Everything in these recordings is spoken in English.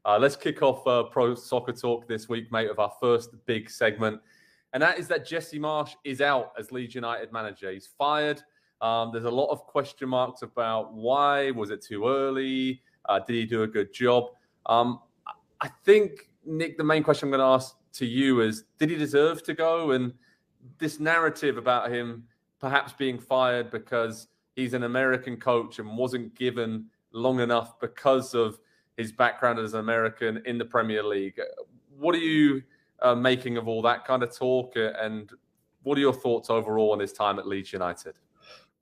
Let's kick off Pro Soccer Talk this week, mate, with our first big segment. And that is that Jesse Marsch is out as Leeds United manager. He's fired. There's a lot of question marks about why. Was it too early? Did he do a good job? I think, Nick, the main question I'm going to ask to you is, did he deserve to go? And this narrative about him perhaps being fired because he's an American coach and wasn't given long enough because of his background as an American in the Premier League. What are you making of all that kind of talk? And what are your thoughts overall on his time at Leeds United?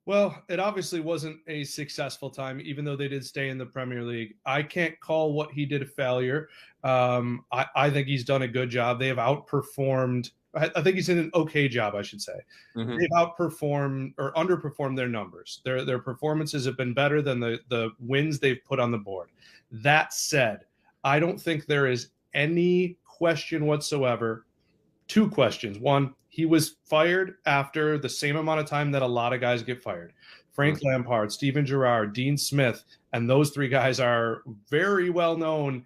Well, it obviously wasn't a successful time, even though they did stay in the Premier League. I can't call what he did a failure. I think he's done a good job. They have outperformed. I think he's in an okay job, I should say. Mm-hmm. They've outperformed or underperformed their numbers. Their performances have been better than the wins they've put on the board. That said, I don't think there is any question whatsoever. Two questions. One, he was fired after the same amount of time that a lot of guys get fired. Frank Lampard, Steven Gerrard, Dean Smith, and those three guys are very well known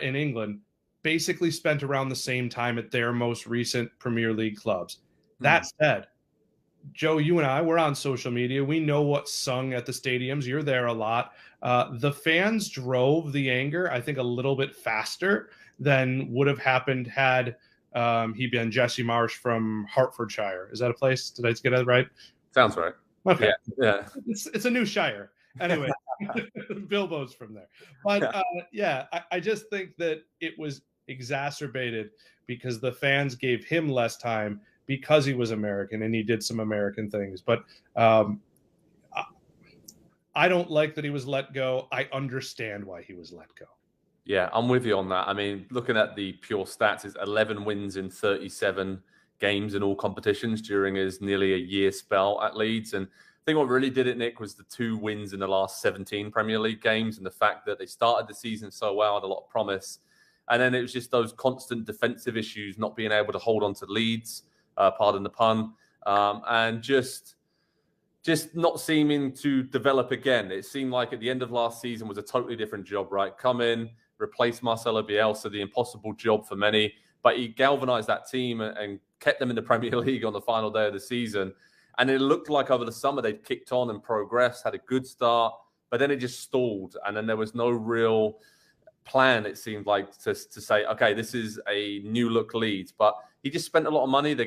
in England, basically spent around the same time at their most recent Premier League clubs. That said, Joe, you and I, we're on social media. We know what's sung at the stadiums. You're there a lot. The fans drove the anger, I think, a little bit faster than would have happened had he been Jesse Marsch from Hertfordshire. Is that a place? Did I get it right? Sounds right. Okay. Yeah. It's a new shire. Anyway, Bilbo's from there. But I just think that it was exacerbated because the fans gave him less time because he was American and he did some American things. But I don't like that he was let go. I understand why he was let go. Yeah, I'm with you on that. I mean, looking at the pure stats, it's 11 wins in 37 games in all competitions during his nearly a year spell at Leeds. And I think what really did it, Nick, was the 2 wins in the last 17 Premier League games and the fact that they started the season so well, had a lot of promise. And then it was just those constant defensive issues, not being able to hold on to leads, pardon the pun, and just not seeming to develop again. It seemed like at the end of last season was a totally different job, right? Come in, replace Marcelo Bielsa, the impossible job for many, but he galvanized that team and kept them in the Premier League on the final day of the season. And it looked like over the summer they'd kicked on and progressed, had a good start, but then it just stalled. And then there was no real plan, it seemed like, to say, okay, this is a new look Leeds. But he just spent a lot of money. They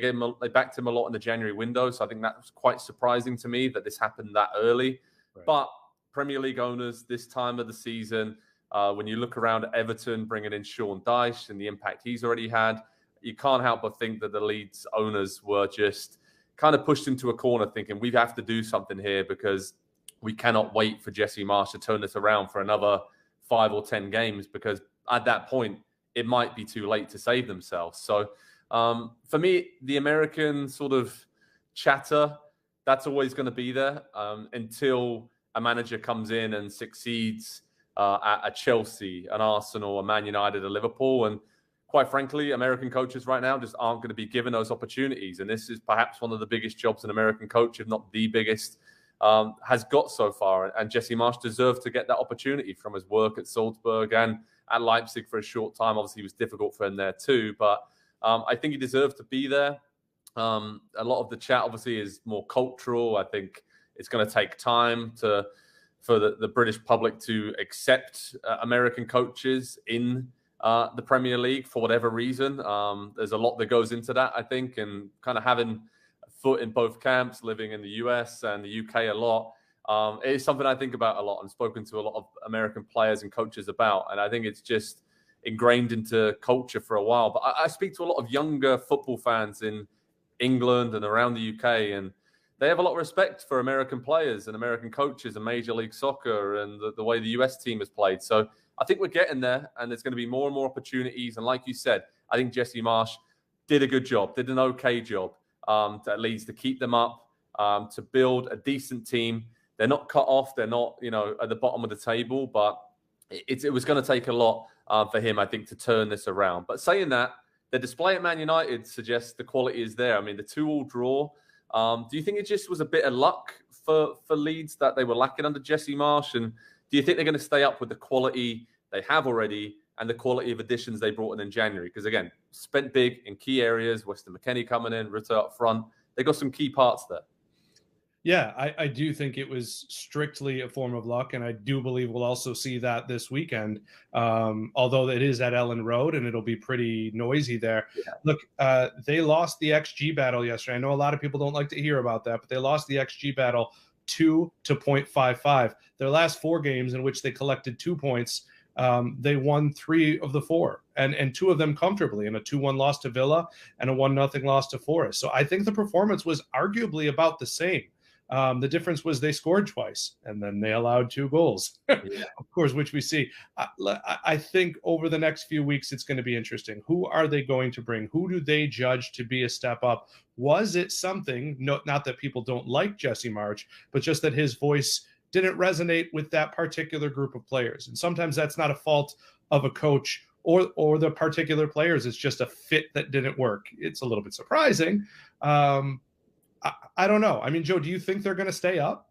backed him a lot in the January window. So I think that was quite surprising to me that this happened that early. Right. But Premier League owners this time of the season, when you look around at Everton, bringing in Sean Dyche and the impact he's already had, you can't help but think that the Leeds owners were just kind of pushed into a corner thinking we have to do something here because we cannot wait for Jesse Marsch to turn this around for another 5 or 10 games, because at that point, it might be too late to save themselves. So for me, the American sort of chatter, that's always going to be there until a manager comes in and succeeds at a Chelsea, an Arsenal, a Man United, a Liverpool. And quite frankly, American coaches right now just aren't going to be given those opportunities. And this is perhaps one of the biggest jobs an American coach, if not the biggest, has got so far. And Jesse Marsch deserved to get that opportunity from his work at Salzburg and at Leipzig for a short time. Obviously, it was difficult for him there too. But I think he deserved to be there. A lot of the chat, obviously, is more cultural. I think it's going to take time for the British public to accept American coaches in the Premier League for whatever reason. There's a lot that goes into that, I think, and kind of having a foot in both camps, living in the US and the UK a lot. It is something I think about a lot and spoken to a lot of American players and coaches about. And I think it's just ingrained into culture for a while. But I speak to a lot of younger football fans in England and around the UK, and they have a lot of respect for American players and American coaches and Major League Soccer and the way the US team has played. So I think we're getting there, and there's going to be more and more opportunities. And like you said, I think Jesse Marsch did a good job, did an okay job at Leeds to keep them up, to build a decent team. They're not cut off. They're not, at the bottom of the table, but it was going to take a lot for him, I think, to turn this around. But saying that, the display at Man United suggests the quality is there. I mean, the 2-2 draw. Do you think it just was a bit of luck for Leeds that they were lacking under Jesse Marsch? And do you think they're going to stay up with the quality they have already and the quality of additions they brought in January. Because again, spent big in key areas. Weston McKennie coming in, Ritter up front. They got some key parts there. Yeah, I do think it was strictly a form of luck, and I do believe we'll also see that this weekend, although it is at Ellen Road, and it'll be pretty noisy there. Yeah. Look, they lost the XG battle yesterday. I know a lot of people don't like to hear about that, but they lost the XG battle 2 to 0.55. Their last 4 games in which they collected 2 points, they won 3 of the 4, and 2 of them comfortably, and a 2-1 loss to Villa and a 1-0 loss to Forest. So I think the performance was arguably about the same. The difference was they scored twice, and then they allowed 2 goals, of course, which we see. I think over the next few weeks, it's going to be interesting. Who are they going to bring? Who do they judge to be a step up? Was it something, not that people don't like Jesse Marsch, but just that his voice didn't resonate with that particular group of players? And sometimes that's not a fault of a coach or the particular players. It's just a fit that didn't work. It's a little bit surprising. I don't know. I mean, Joe, do you think they're going to stay up?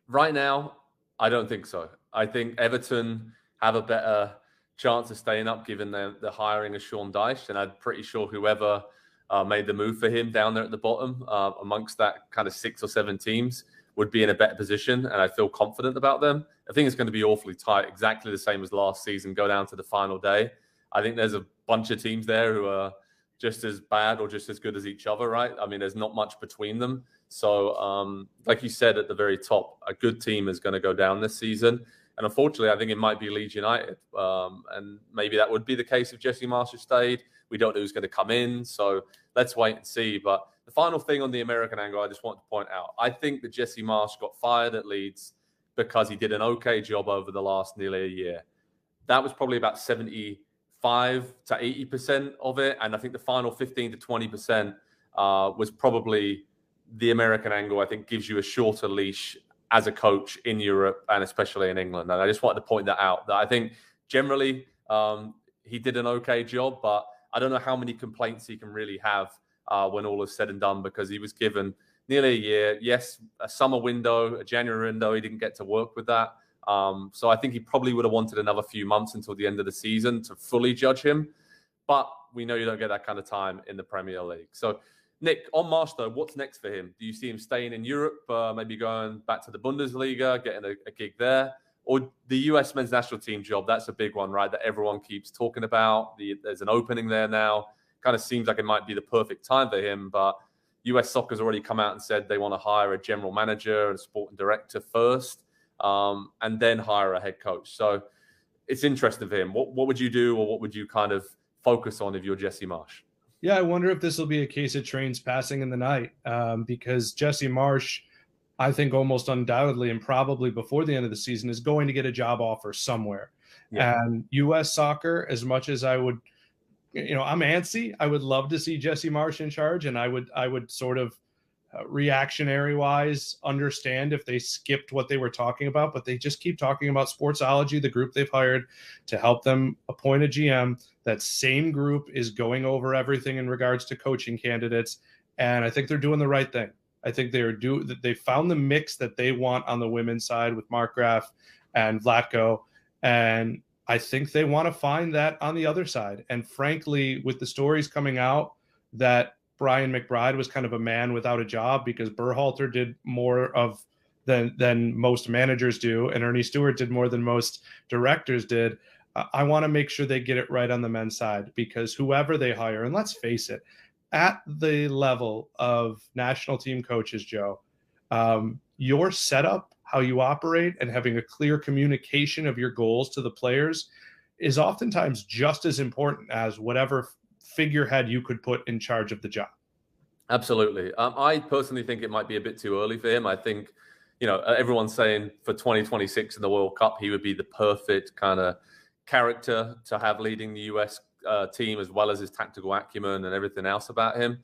Right now, I don't think so. I think Everton have a better chance of staying up given the hiring of Sean Dyche, and I'm pretty sure whoever made the move for him down there at the bottom amongst that kind of 6 or 7 teams would be in a better position, and I feel confident about them. I think it's going to be awfully tight, exactly the same as last season, go down to the final day. I think there's a bunch of teams there who are just as bad or just as good as each other, right? I mean, there's not much between them. So, like you said at the very top, a good team is going to go down this season. And unfortunately, I think it might be Leeds United. And maybe that would be the case if Jesse Marsch stayed. We don't know who's going to come in. So let's wait and see. But the final thing on the American angle, I just want to point out, I think that Jesse Marsch got fired at Leeds because he did an okay job over the last nearly a year. That was probably about 75 to 80% of it. And I think the final 15 to 20% was probably the American angle. I think gives you a shorter leash as a coach in Europe and especially in England. And I just wanted to point that out, that I think generally he did an okay job, but I don't know how many complaints he can really have when all is said and done, because he was given nearly a year. Yes, a summer window, a January window. He didn't get to work with that. So I think he probably would have wanted another few months until the end of the season to fully judge him. But we know you don't get that kind of time in the Premier League. So, Nick, on Marsch, though, what's next for him? Do you see him staying in Europe, maybe going back to the Bundesliga, getting a gig there? Or the US men's national team job? That's a big one, right, that everyone keeps talking about. There's an opening there now. Kind of seems like it might be the perfect time for him. But US Soccer's already come out and said they want to hire a general manager and a sporting director first. And then hire a head coach. So it's interesting for him. What would you do, or what would you kind of focus on if you're Jesse Marsch? Yeah, I wonder if this will be a case of trains passing in the night, because Jesse Marsch, I think almost undoubtedly and probably before the end of the season, is going to get a job offer somewhere. Yeah. And U.S. soccer, as much as I would, I'm antsy, I would love to see Jesse Marsch in charge, and I would sort of reactionary wise understand if they skipped what they were talking about, but they just keep talking about Sportsology, the group they've hired to help them appoint a GM. That same group is going over everything in regards to coaching candidates, and I think they're doing the right thing. I think they found the mix that they want on the women's side with Mark Graf and Vlatko, and I think they want to find that on the other side. And frankly, with the stories coming out that Brian McBride was kind of a man without a job because Berhalter did more than most managers do, and Ernie Stewart did more than most directors did. I want to make sure they get it right on the men's side, because whoever they hire, and let's face it, at the level of national team coaches, Joe, your setup, how you operate, and having a clear communication of your goals to the players is oftentimes just as important as whatever figurehead you could put in charge of the job. Absolutely. I personally think it might be a bit too early for him. I think, everyone's saying for 2026 in the World Cup, he would be the perfect kind of character to have leading the US team, as well as his tactical acumen and everything else about him,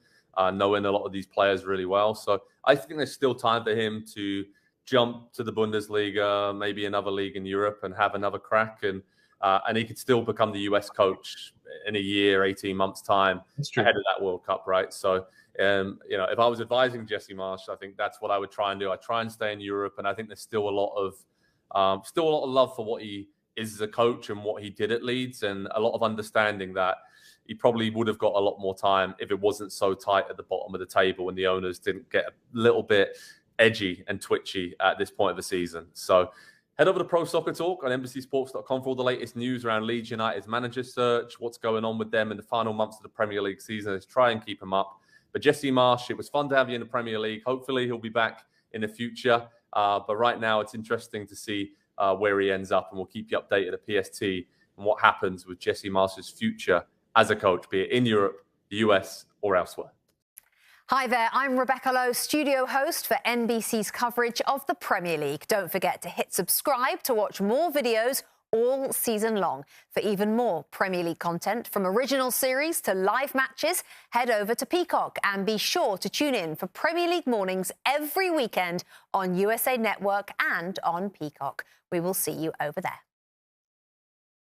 knowing a lot of these players really well. So I think there's still time for him to jump to the Bundesliga, maybe another league in Europe, and have another crack. And he could still become the US coach in a year, 18 months time ahead of that World Cup, right? So, if I was advising Jesse Marsch, I think that's what I would try and do. I try and stay in Europe, and I think there's still a lot of Still a lot of love for what he is as a coach and what he did at Leeds, and a lot of understanding that he probably would have got a lot more time if it wasn't so tight at the bottom of the table and the owners didn't get a little bit edgy and twitchy at this point of the season. So head over to Pro Soccer Talk on NBCSports.com for all the latest news around Leeds United's manager search, what's going on with them in the final months of the Premier League season. Let's try and keep them up. But Jesse Marsch, it was fun to have you in the Premier League. Hopefully he'll be back in the future. But right now it's interesting to see where he ends up, and we'll keep you updated at PST and what happens with Jesse Marsch's future as a coach, be it in Europe, the US, or elsewhere. Hi there, I'm Rebecca Lowe, studio host for NBC's coverage of the Premier League. Don't forget to hit subscribe to watch more videos all season long. For even more Premier League content, from original series to live matches, head over to Peacock and be sure to tune in for Premier League mornings every weekend on USA Network and on Peacock. We will see you over there.